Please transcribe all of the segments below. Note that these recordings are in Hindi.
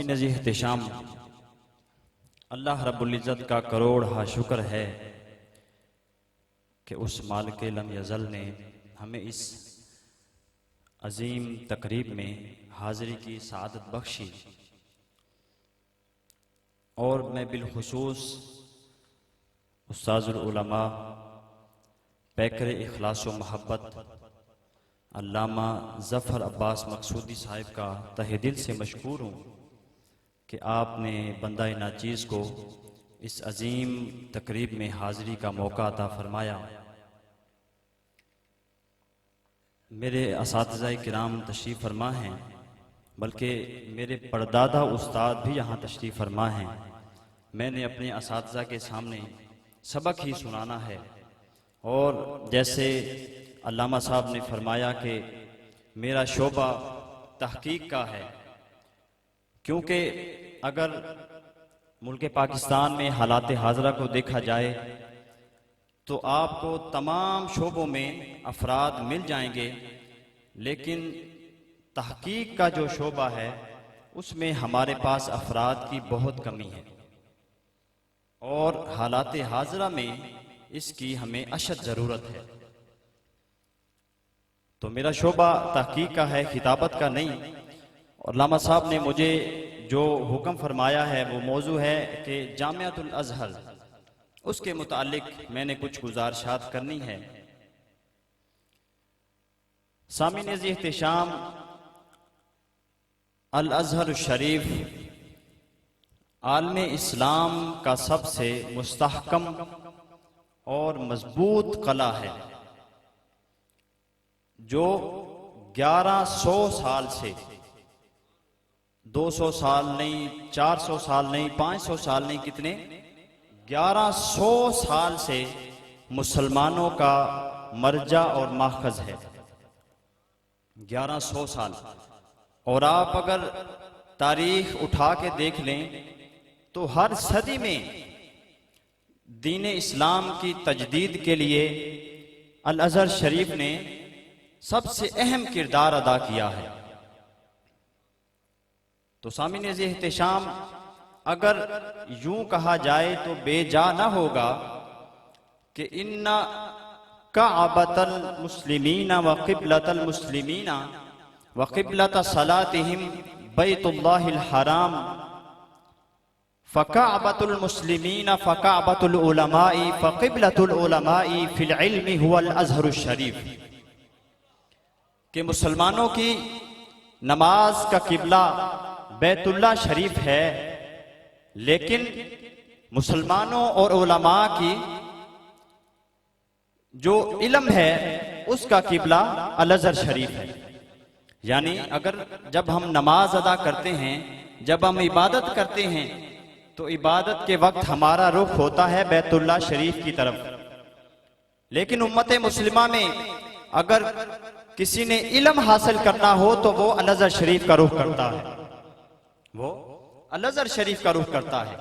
सामी नज़ी एहतिशाम, अल्लाह रब्बुल इज़्ज़त का करोड़ हा शुक्र है कि उस मालिक लम यज़ल ने हमें इस अजीम तकरीब में हाज़िरी की सआदत बख्शी। और मैं बिलखुसूस उस्ताज़ुल उलमा पैकर इखलास व मोहब्बत अल्लामा ज़फ़र अब्बास मकसूदी साहिब का तहे दिल से मशकूर हूँ कि आपने बंदा नाचीज़ को इस अजीम तकरीब में हाज़िरी का मौका अता फरमाया। मेरे असातिज़ा किराम तशरीफ़ फरमा हैं, बल्कि मेरे परदादा उस्ताद भी यहाँ तशरीफ़ फरमा हैं। मैंने अपने असातिज़ा के सामने सबक ही सुनाना है। और जैसे अल्लामा साहब ने फरमाया कि मेरा शोबा तहकीक का है, क्योंकि अगर मुल्क पाकिस्तान में हालात हाज़रा को देखा जाए तो आपको तमाम शोबों में अफराद मिल जाएंगे, लेकिन तहकीक का जो शोबा है उसमें हमारे पास अफराद की बहुत कमी है और हालात हाज़रा में इसकी हमें अशद ज़रूरत है। तो मेरा शोबा तहकीक का है, खिताबत का नहीं। और अल्लामा साहब ने मुझे जो हुक्म फरमाया है वो मौजू है कि जामियातुल अज़हर, उसके मुतालिक मैंने कुछ गुज़ारिशात करनी है। सामीन एहतिशाम, अल अज़हर शरीफ आलम इस्लाम का सबसे मुस्तहकम और मजबूत कला है, जो 1100 साल से, 200 साल नहीं, 400 साल नहीं, 500 साल नहीं, कितने 1100 साल से मुसलमानों का मर्जा और माखज़ है। 1100 साल। और आप अगर तारीख उठा के देख लें तो हर सदी में दीन इस्लाम की तजदीद के लिए अल अज़हर शरीफ ने सबसे अहम किरदार अदा किया है। तो सामीन एहतिशाम, अगर यूं कहा जाए तो बेजा न होगा कि इन्ना काबतल मुस्लिमीना व क़िबलतल मुस्लिमीना व क़िबलत सलातिहिम बैतुल्लाहिल हराम फ़काबतुल मुस्लिमीना फ़काबतुल उलमाई फ़क़िबलतुल उलमाई फ़िल इल्मि हुवल अज़हरुश शरीफ, कि मुसलमानों की नमाज का किबला बैतुल्ला शरीफ है, लेकिन मुसलमानों और उलमा की जो इल्म है उसका किबला अल अज़हर शरीफ है। यानी अगर जब हम नमाज अदा करते हैं, जब हम इबादत करते हैं, तो इबादत के वक्त हमारा रुख होता है बैतुल्ला शरीफ की तरफ। लेकिन उम्मत मुस्लिमा में अगर किसी ने इल्म हासिल करना हो तो वो अल अज़हर शरीफ का रुख करता है, वो अल अज़हर शरीफ का रुख करता है।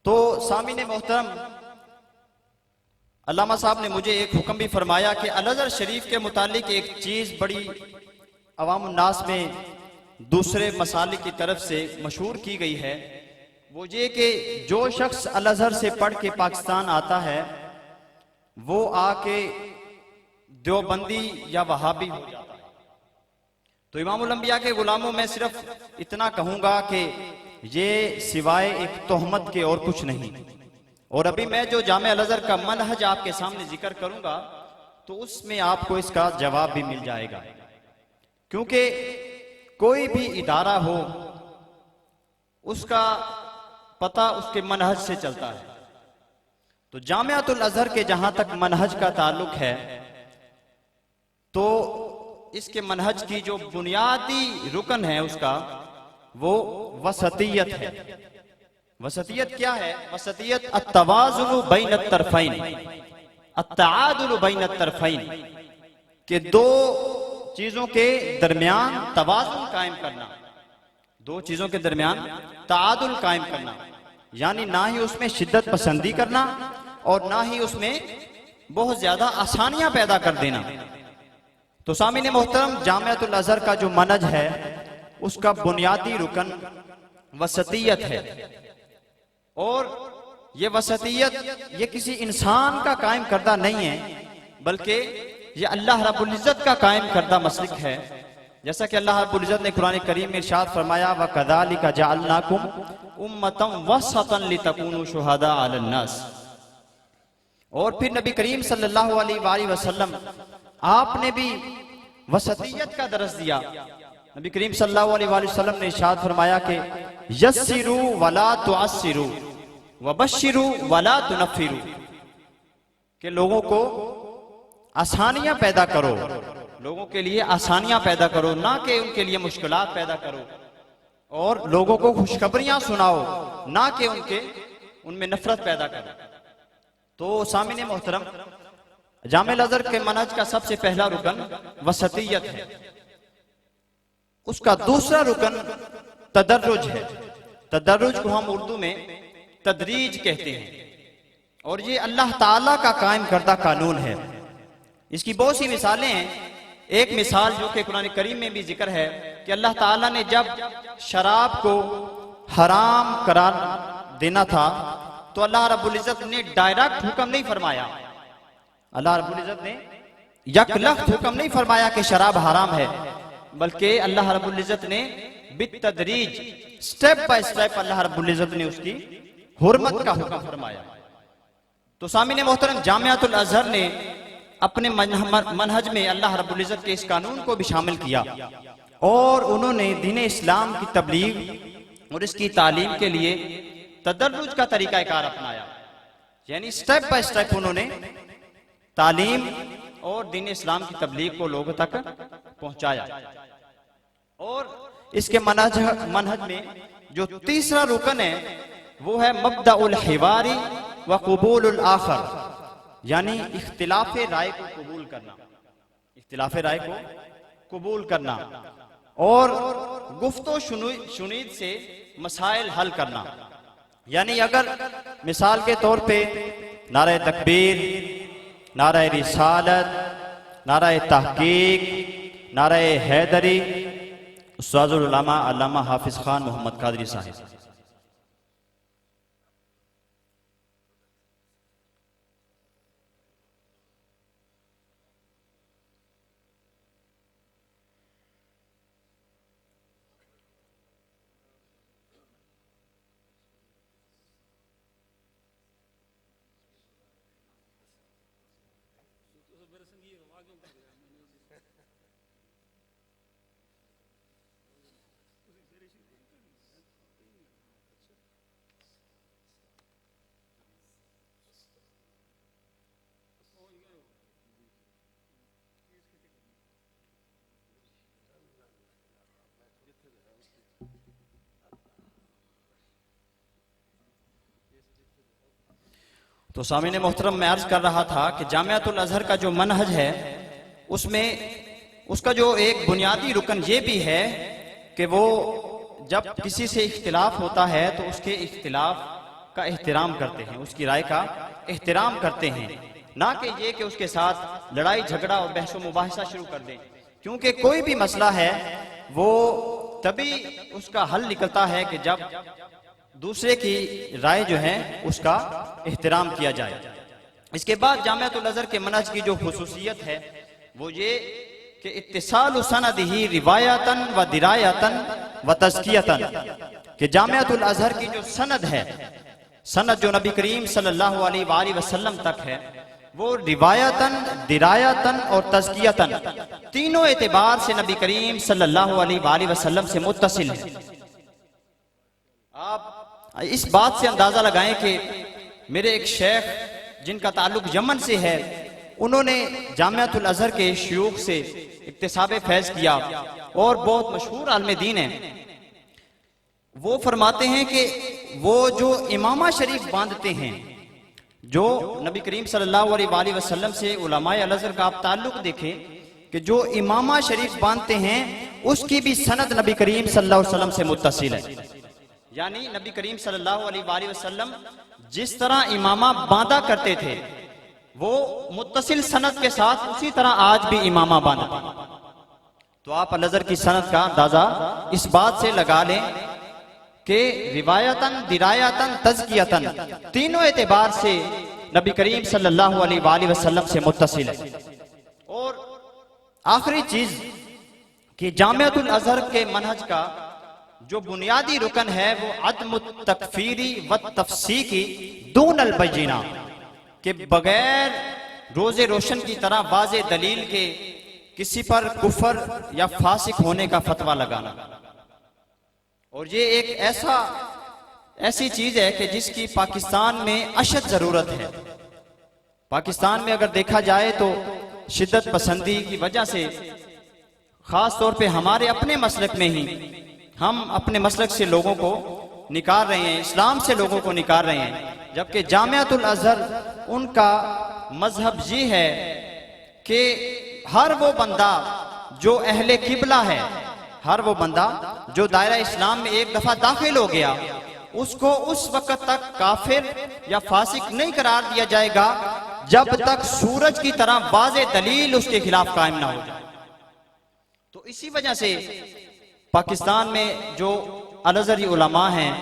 तो सामीन मोहतरम, अल्लामा साहब ने मुझे एक हुक्म भी फरमाया कि अल अज़हर शरीफ के मुतालिक एक चीज बड़ी अवाम नास में दूसरे मसालिक की तरफ से मशहूर की गई है, वो ये कि जो शख्स अल अज़हर से पढ़ के पाकिस्तान आता है वो आके देवबंदी या वहाबी हो जाता है। तो इमामुल अंबिया के गुलामों में सिर्फ इतना कहूंगा कि ये सिवाय एक तोहमत के और कुछ नहीं। और अभी मैं जो जामे अल अज़हर का मनहज आपके सामने जिक्र करूंगा तो उसमें आपको इसका जवाब भी मिल जाएगा, क्योंकि कोई भी इदारा हो उसका पता उसके मनहज से चलता है। तो जामियातुल अज़हर के जहां तक मनहज का ताल्लुक है तो इसके मनहज की जो बुनियादी रुकन है उसका वो वसतियत है। वसतियत क्या है? वसतियत अत्तवाज़ुनु बैन अत्तरफ़ैन, अत्तआदुलु बैन अत्तरफ़ैन, के दो चीजों के दरमियान तवाज़ुन कायम करना, दो चीजों के दरमियान तादुल कायम करना, यानी ना ही उसमें शिद्दत पसंदी करना और ना ही उसमें बहुत ज्यादा आसानियां पैदा कर देना। तो सामीन मोहतरम, जामियातुल अज़हर का जो मनहज है उसका बुनियादी रुकन वसतियत है। और ये वसतियत ये किसी इंसान का कायम करदा नहीं है, बल्कि ये अल्लाह रब्बुल इज्जत का कायम करदा मसलिक है। जैसा कि अल्लाह रब्बुल इज्जत ने कुरान करीम में इरशाद फरमाया, व कज़ालिका जअलनाकुम उम्मतन वसतन लितकूनु शुहदा अलन नास। और फिर नबी करीम सल्लल्लाहु अलैहि वसल्लम आपने भी वसतियत का दरस दिया। नबी करीम सल्लल्लाहु अलैहि वसल्लम ने इरशाद फरमाया कि यस्सिरू वला तुअस्सिरू वबश्शिरू वला तुनफ्फिरू, कि लोगों को आसानियां पैदा करो, लोगों के लिए आसानियां पैदा करो, ना कि उनके लिए मुश्किलात पैदा करो। और लोगों को खुशखबरियां सुनाओ, ना कि उनमें नफरत पैदा करो। तो सामिने मोहतरम, जामिल अज़हर के मनहज का सबसे पहला रुकन वसतियत है। उसका दूसरा रुकन तदर्रुज है। तदर्रुज को हम उर्दू में तदरीज कहते हैं, और ये अल्लाह ताला का कायम करदा कानून है। इसकी बहुत सी मिसालें हैं। एक मिसाल जो कि कुरान करीम में भी जिक्र है कि अल्लाह ताला ने जब शराब को हराम करार देना था तो अल्लाह रब्बुल इज्जत ने डायरेक्ट हुक्म नहीं फरमाया। अल्लाह रब्बुल इज्जत ने यकलख्त हुक्म नहीं फरमाया कि शराब हराम है, बल्कि अल्लाह रब्बुल इज्जत ने बितदरीज, स्टेप बाय स्टेप अल्लाह रब्बुल इज्जत ने उसकी हुर्मत का हुक्म फरमाया। तो सामिने मोहतरम, जामियातुल अज़हर ने अपने मनहज में अल्लाह रब्बुल इज्जत के इस कानून को भी शामिल किया, और उन्होंने दीन इस्लाम की तबलीग और इसकी तालीम के लिए तदर्रुज का तरीकाकार अपनाया। यानी स्टेप बाय स्टेप उन्होंने तालीम और दीन इस्लाम की तबलीग को लोगों तक पहुंचाया। और इसके मनहज में जो तीसरा रुकन है वो है मब्दउल हिवारी व कबूलुल आखर, यानी इख्तिलाफ राय को कबूल करना, इख्तिलाफ राय को कबूल करना और गुफ्तो शुनीद से मसाइल हल करना। यानी अगर मिसाल के तौर पे नारे तकबीर, नारे रिसालत, नारे तहकीक, नारे हैदरी, उस्ताजुल उलमा अल्लामा हाफिज खान मोहम्मद कादरी साहिब, तो सामने मोहतरम मैं अर्ज कर रहा था कि जामियातुल अज़हर का जो मनहज है उसमें उसका जो एक बुनियादी रुकन ये भी है कि वो जब किसी से इख्तिलाफ होता है तो उसके इख्तिलाफ का एहतराम करते हैं, उसकी राय का एहतराम करते हैं, ना कि ये कि उसके साथ लड़ाई झगड़ा और बहस मुबाहिसा शुरू कर दें। क्योंकि कोई भी मसला है वो तभी उसका हल निकलता है कि जब दूसरे की राय जो है उसका एहतराम किया जाए। इसके बाद जामियातुल अज़हर के मनहज की जो खुसूसियत है वो ये कि इत्तिसालु सनदिही रिवायतन व दिरायतन व तज़कियतन, कि जामियातुल अज़हर की जो सनद है, सनद जो नबी करीम सल्लल्लाहु अलैहि वसल्लम तक है, वो रिवायतन, दिरायतन और तज़कियतन तीनों एतबार से नबी करीम सल्लल्लाहु अलैहि वसल्लम से मुत्तसिल है। आप इस बात से अंदाजा लगाएं कि मेरे एक शेख जिनका ताल्लुक यमन से है, उन्होंने जामियातुल अज़हर के शयूख से इक्तिसाब फैज़ किया और बहुत मशहूर आलिम दीन है। वो फरमाते हैं कि वो जो इमामा शरीफ बांधते हैं, जो नबी करीम सल्लल्लाहु अलैहि वसल्लम से उलमाए अल-अज़हर का आप ताल्लुक देखें कि जो इमामा शरीफ बांधते हैं उसकी भी सनद नबी करीम सल्लल्लाहु अलैहि वसल्लम से मुत्तसिल है। यानी नबी करीम सल्लल्लाहु अलैहि वसल्लम जिस तरह इमामा बांधा करते थे वो मुत्तसिल सनद के साथ उसी तरह आज भी इमामा बांधते हैं। तो आप अल-अज़हर की सनद का अंदाजा इस बात से लगा लें कि रिवायतन, दिरायतन, तज़कियतन तीनों एतबार से नबी करीम सल्लल्लाहु अलैहि वसल्लम से मुत्तसिल है। और आखिरी चीज कि जामिअतुल अज़हर के मनहज का जो बुनियादी रुकन है वो अदम तकफीरी व तफसीकी दून अल बय्यिना, के बगैर रोजे रोशन की तरह वाज़े दलील के किसी पर कुफर या फासिक होने का फतवा लगाना। और ये एक ऐसी चीज है कि जिसकी पाकिस्तान में अशद जरूरत है। पाकिस्तान में अगर देखा जाए तो शिद्दत पसंदी की वजह से खास तौर पे हमारे अपने मसलक में ही हम अपने मसलक से लोगों को निकाल रहे हैं, इस्लाम से लोगों को निकाल रहे हैं। जबकि जामिअतुल अज़हर उनका मजहब ये है कि हर वो बंदा जो अहले किबला है, हर वो बंदा जो दायरा इस्लाम में एक दफा दाखिल हो गया, उसको उस वक्त तक काफिर या फासिक नहीं करार दिया जाएगा जब तक सूरज की तरह वाज़े दलील उसके खिलाफ कायम ना हो जाए। तो इसी वजह से पाकिस्तान में जो अल-अज़हरी उलमा हैं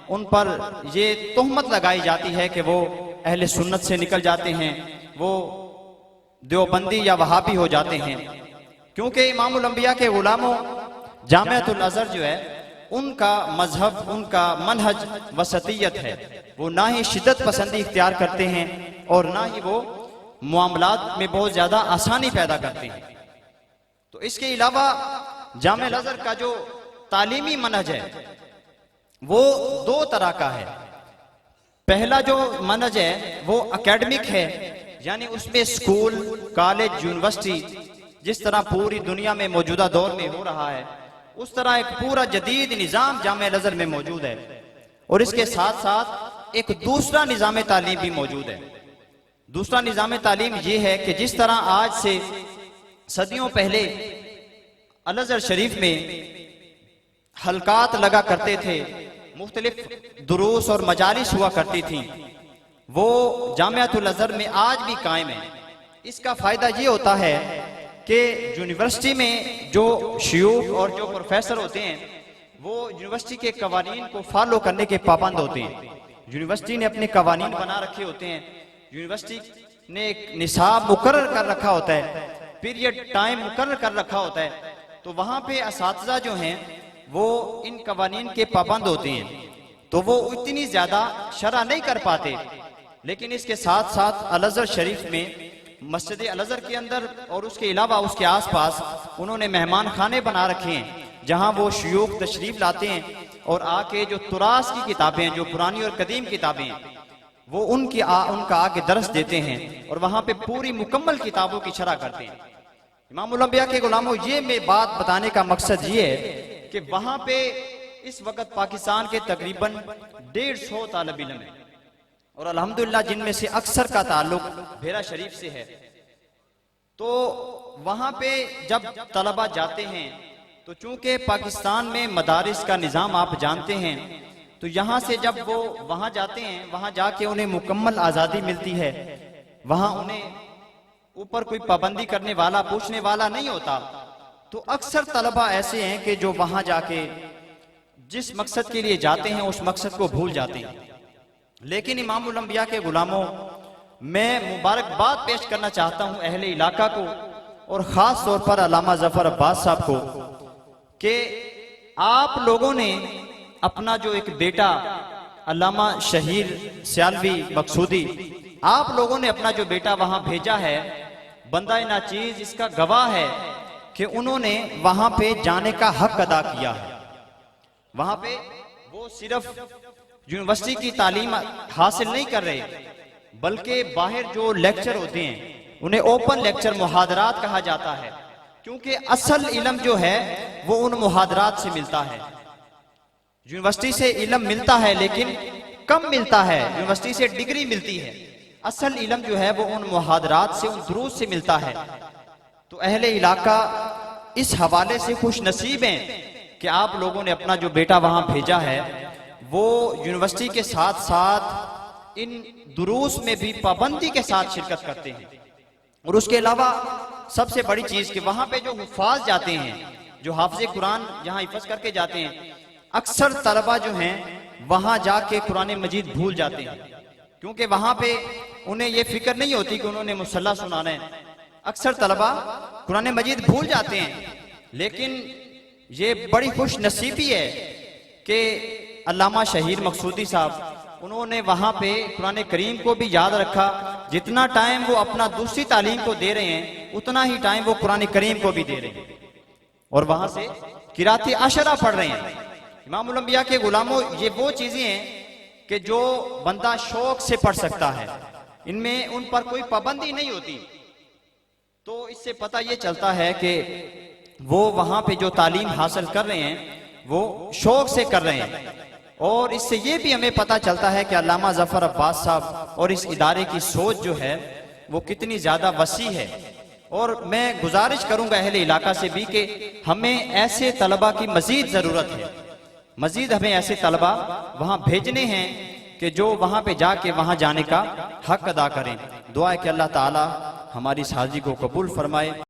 उन पर ये तोहमत लगाई जाती है कि वो अहले सुन्नत से निकल जाते हैं, वो देवबंदी या वहाबी हो जाते हैं। क्योंकि इमामुल अंबिया के गुलामों जामिअतुल अज़हर जो है उनका मजहब, उनका मनहज वसतियत है। वो ना ही शिद्दत पसंदी इख्तियार करते हैं और ना ही वो मामलात में बहुत ज्यादा आसानी पैदा करते हैं। तो इसके अलावा जामिअतुल अज़हर का जो तालीमी मनहज है वो दो तरह का है। पहला जो मनहज है वो एकेडमिक है, यानी उसमें स्कूल, कॉलेज, यूनिवर्सिटी जिस तरह पूरी दुनिया में मौजूदा दौर में हो रहा है उस तरह एक पूरा जदीद निज़ाम जामिअतुल अज़हर में मौजूद है। और इसके साथ साथ एक दूसरा निज़ाम तालीम भी मौजूद है। दूसरा निज़ाम तालीम ये है कि जिस तरह आज से सदियों पहले अल-अज़हर शरीफ में हलकात लगा करते थे, मुख्तलिफ दुरूस और मजालिस हुआ करती थी, वो जामिअतुल अज़हर में आज भी कायम है। इसका फायदा ये होता है कि यूनिवर्सिटी में जो शयूख और जो प्रोफेसर होते हैं वो यूनिवर्सिटी के कवानीन को फॉलो करने के पाबंद होते हैं। यूनिवर्सिटी ने अपने कवानीन बना रखे होते हैं, यूनिवर्सिटी ने एक निसाब मुकर्रर कर रखा होता है, पीरियड टाइम मुकर्रर कर रखा होता है। तो वहां पे असातिज़ा जो हैं वो इन कवानीन के पाबंद होते हैं, तो वो इतनी ज्यादा शरह नहीं कर पाते। लेकिन इसके साथ साथ अल-अज़हर शरीफ में मस्जिद अल-अज़हर के अंदर और उसके अलावा उसके आसपास उन्होंने मेहमान खाने बना रखे हैं जहां वो शयूख तशरीफ लाते हैं और आके जो तुरास की किताबें, जो पुरानी और कदीम किताबें हैं, वो उनका आके दर्स देते हैं और वहां पे पूरी मुकम्मल किताबों की शरह करते हैं। इमामुल अंबिया के गुलामों, ये मैं बात बताने का मकसद ये है कि वहां पे इस वक्त पाकिस्तान के तकरीबन 150 तालिब इल्म है और अल्हम्दुलिल्लाह जिनमें से अक्सर का ताल्लुक भेरा शरीफ से है। तो वहां पे जब तलबा जाते हैं तो चूंकि पाकिस्तान में मदारिस का निज़ाम आप जानते हैं, तो यहाँ से जब वो वहां जाते हैं, वहां जाके उन्हें मुकम्मल आज़ादी मिलती है। वहां उन्हें ऊपर कोई पाबंदी करने वाला, पूछने वाला नहीं होता। तो अक्सर तलबा ऐसे हैं कि जो वहां जाके जिस मकसद के लिए जाते हैं उस मकसद को भूल जाते हैं। लेकिन इमामुल अंबिया के गुलामों, मैं मुबारकबाद पेश करना चाहता हूं अहले इलाका को और खास तौर पर अल्लामा ज़फ़र अब्बास साहब को कि आप लोगों ने अपना जो एक बेटा अल्लामा शहीर सियालवी मकसूदी, आप लोगों ने अपना जो बेटा वहां भेजा है, बंदा नाचीज इसका गवाह है कि उन्होंने वहां पे जाने का हक अदा किया है। वहां पे वो सिर्फ यूनिवर्सिटी की तालीम हासिल नहीं कर रहे, बल्कि बाहर जो लेक्चर होते हैं उन्हें ओपन लेक्चर, मुहादरात कहा जाता है, क्योंकि असल इल्म जो है वो उन मुहादरात से मिलता है। यूनिवर्सिटी से इल्म मिलता है लेकिन कम मिलता है, यूनिवर्सिटी से डिग्री मिलती है, असल इल्म जो है वो उन मुहादरात से, उन दुरूस से मिलता है। तो अहले इलाका इस हवाले से खुश नसीब हैं कि आप लोगों ने अपना जो बेटा वहां भेजा है वो यूनिवर्सिटी के साथ साथ इन दुरूस में भी पाबंदी के साथ शिरकत करते हैं। और उसके अलावा सबसे बड़ी चीज कि वहां पे जो हुफ़ाज़ जाते हैं जो हाफिज कुरान यहाँ हिफ्ज़ करके जाते हैं, अक्सर तलबा जो हैं वहां जाके कुरान मजीद भूल जाते हैं, क्योंकि वहां पे उन्हें ये फिक्र नहीं होती कि उन्होंने मुसल्ला सुनाना है। अक्सर तलबा कुरान मजीद भूल जाते हैं, लेकिन ये बड़ी खुश नसीबी है कि अल्लामा शहीद मकसूदी साहब उन्होंने वहां पे कुरान करीम को भी याद रखा। जितना टाइम वो अपना दूसरी तालीम को दे रहे हैं, उतना ही टाइम वो कुरान करीम को भी दे रहे हैं, और वहां से किराती अशरा पढ़ रहे हैं। इमामुल अंबिया के गुलामों, ये वो चीजें हैं कि जो बंदा शौक से पढ़ सकता है, इनमें उन पर कोई पाबंदी नहीं होती। तो इससे पता ये चलता है कि वो वहां पे जो तालीम हासिल कर रहे हैं वो शौक से कर रहे हैं, और इससे ये भी हमें पता चलता है कि अल्लामा जफर अब्बास साहब और इस इदारे की सोच जो है वो कितनी ज्यादा वसी है। और मैं गुजारिश करूंगा अहले इलाका से भी कि हमें ऐसे तलबा की मजीद जरूरत है, मजीद हमें ऐसे तलबा वहां भेजने हैं कि जो वहां पे जाके वहां जाने का हक अदा करें। दुआ है कि अल्लाह ताला हमारी इस हाजिरी को कबूल फरमाए।